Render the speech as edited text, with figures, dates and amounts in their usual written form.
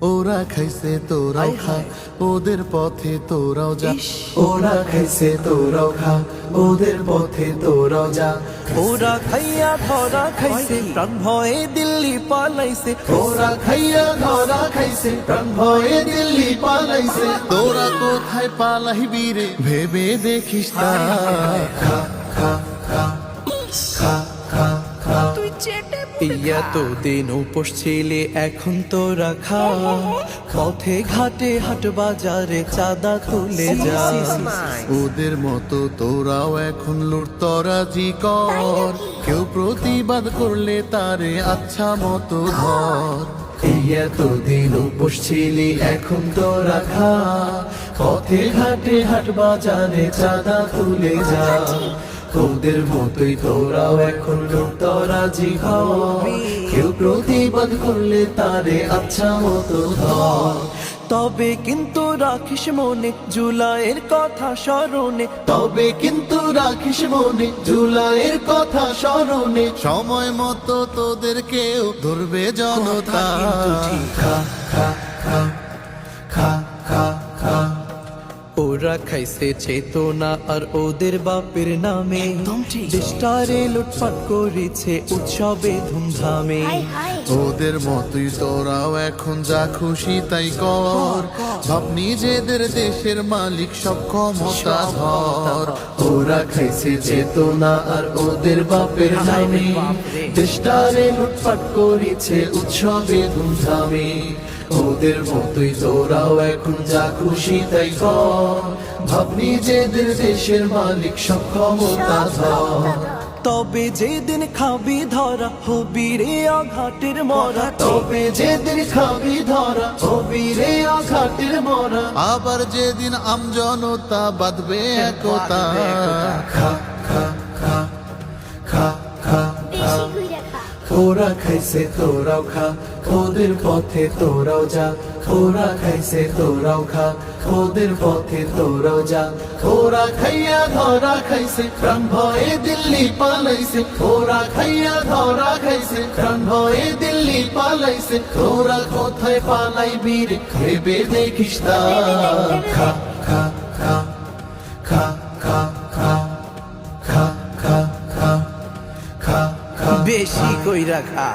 ওরা খাইছে তোরাও খা, ওদের পথে তোরাও যা। ওরা খাইছে তোরাও খা, ওদের পথে তোরাও যা। ওরা খাইয়া ধরা খাইছে, প্রাণ ভয়ে দিল্লি পালাইছে। ওরা খাইয়া ধরা খাইছে, প্রাণ ভয়ে দিল্লি পালাইছে। তোরা কোথায় পালাইবি রে ভেবে দেখিস না। খা খা খা খা খা খা। ইয়া তো দিন উপোস ছিলে, এখন তোরা খা। পথে ঘাটে হাট বাজারে চাঁদা তুলে যা। ওদের মতো তোরাও এখন লুটতরাজি কর, কেউ প্রতিবাদ করলে তারে আচ্ছা মতো ধর। এই এতদিন উপোস ছিলি, এখন তোরা খা। পথে ঘাটে হাট বাজারে চাঁদা তুলে যা। ওদের মতোই তোরাও এখন লুটতরাজি কর, কেউ প্রতিবাদ করলে তারে আচ্ছা মতো ধর। তবে কিন্তু রাখিস মনে জুলাইয়ের কথা স্মরণে। তবে কিন্তু রাখিস মনে জুলাইয়ের কথা স্মরণে। সময় মতো তোদের কেউ ধরবে জনতা। খা খা খা খা খা খা। ওরা খাইছে চেতনা আর ওদের বাপের নামে। দেশটারে লুটপাট করেছে উৎসবে ধুমধামে। ওদের মতোই তোরাও এখন যা খুশি তাই কর, ভাব নিজেদের দেশের মালিক সব ক্ষমতা ধর। ওরা খাইছে চেতনা আর ওদের বাপের নামে। দেশটারে লুটপাট করেছে উৎসবে ধুমধামে। ওদের মতোই তোরাও এখন যা খুশি তাই কর, ভাব নিজেদের দেশের মালিক সব ক্ষমতা ধর। তবে যেদিন খাবি ধরা হবি রে আঘাটের মরা। তবে যেদিন খাবি ধরা হবি রে আঘাটের মরা। আবার যেদিন আমজনতা বাঁধবে একতা। খা খা খা খা খা খা। ওরা খাইছে তোরাও খা, ওদের পথে তোরাও যা। ওরা খাইছে তোরাও খা, ওদের পথে তোরাও যা। ওরা খাইয়া ধরা খাইছে, প্রাণ ভয়ে দিল্লি পালাইছে। ওরা খাইয়া ধরা খাইছে, প্রাণ ভয়ে দিল্লি পালাইছে। ওরা কোথায় পালাইবি রে ভেবে দেখিস না। খা খা খা খা খা খা খা খা খা খা খা। বেশি কইরা খা।